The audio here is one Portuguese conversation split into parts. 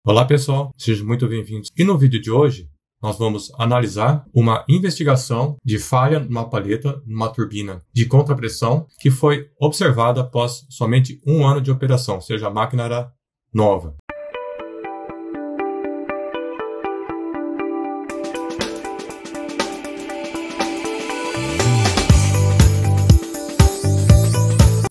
Olá pessoal, sejam muito bem-vindos. E no vídeo de hoje, nós vamos analisar uma investigação de falha numa paleta, numa turbina de contrapressão, que foi observada após somente um ano de operação, ou seja, a máquina era nova.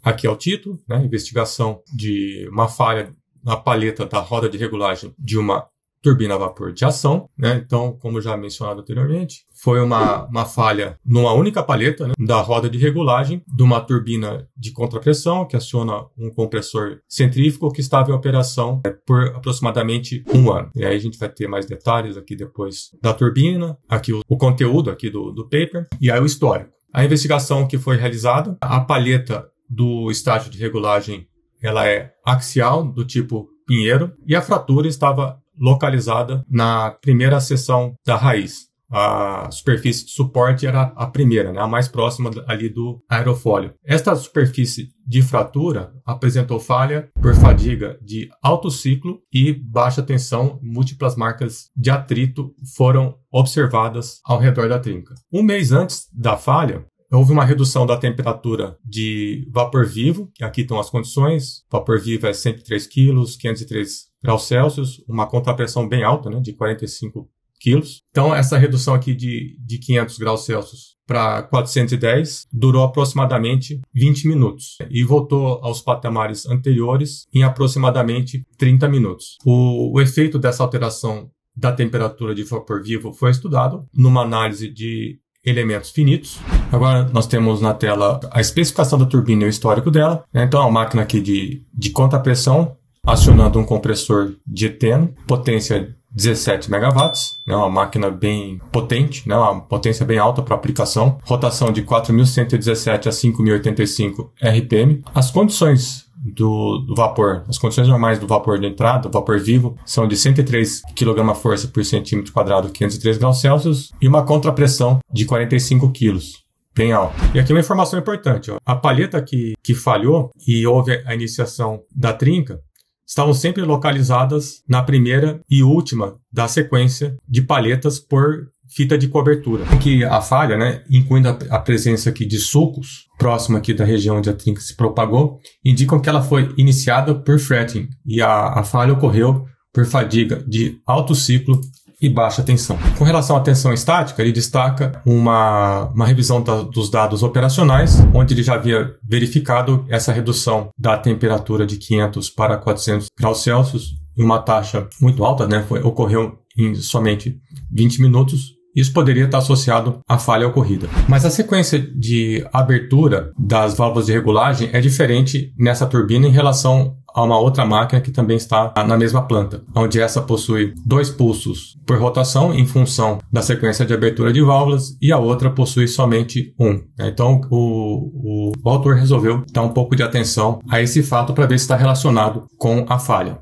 Aqui é o título, investigação de uma falha na paleta da roda de regulagem de uma turbina a vapor de ação. Então, como já mencionado anteriormente, foi uma falha numa única paleta da roda de regulagem de uma turbina de contrapressão que aciona um compressor centrífugo que estava em operação por aproximadamente um ano. E aí a gente vai ter mais detalhes aqui depois da turbina, aqui o conteúdo aqui do paper e aí o histórico. A investigação que foi realizada, a paleta do estágio de regulagem ela é axial, do tipo pinheiro, e a fratura estava localizada na primeira seção da raiz. A superfície de suporte era a primeira, a mais próxima ali do aerofólio. Esta superfície de fratura apresentou falha por fadiga de alto ciclo e baixa tensão. Múltiplas marcas de atrito foram observadas ao redor da trinca. Um mês antes da falha, houve uma redução da temperatura de vapor vivo. Aqui estão as condições. Vapor vivo é 103 kg, 503 graus Celsius, uma contrapressão bem alta, de 45 kg. Então, essa redução aqui de 500 graus Celsius para 410 durou aproximadamente 20 minutos e voltou aos patamares anteriores em aproximadamente 30 minutos. O efeito dessa alteração da temperatura de vapor vivo foi estudado numa análise de elementos finitos. Agora nós temos na tela a especificação da turbina e o histórico dela. Então, é uma máquina aqui de contrapressão, acionando um compressor de eteno, potência 17 MW, uma máquina bem potente, uma potência bem alta para aplicação, rotação de 4.117 a 5.085 RPM. As condições do vapor, as condições normais do vapor de entrada, do vapor vivo, são de 103 kgf por centímetro quadrado, 503 graus Celsius, e uma contrapressão de 45 kg, bem alta. E aqui uma informação importante, a paleta que falhou e houve a iniciação da trinca, estavam sempre localizadas na primeira e última da sequência de paletas por fita de cobertura. Que a falha, incluindo a presença aqui de sulcos próximo aqui da região onde a trinca se propagou, indicam que ela foi iniciada por fretting e a falha ocorreu por fadiga de alto ciclo e baixa tensão. Com relação à tensão estática, ele destaca uma revisão dos dados operacionais, onde ele já havia verificado essa redução da temperatura de 500 para 400 graus Celsius em uma taxa muito alta, ocorreu em somente 20 minutos. Isso poderia estar associado à falha ocorrida. Mas a sequência de abertura das válvulas de regulagem é diferente nessa turbina em relação a uma outra máquina que também está na mesma planta, onde essa possui 2 pulsos por rotação em função da sequência de abertura de válvulas e a outra possui somente um. Então, o autor resolveu dar um pouco de atenção a esse fato para ver se está relacionado com a falha.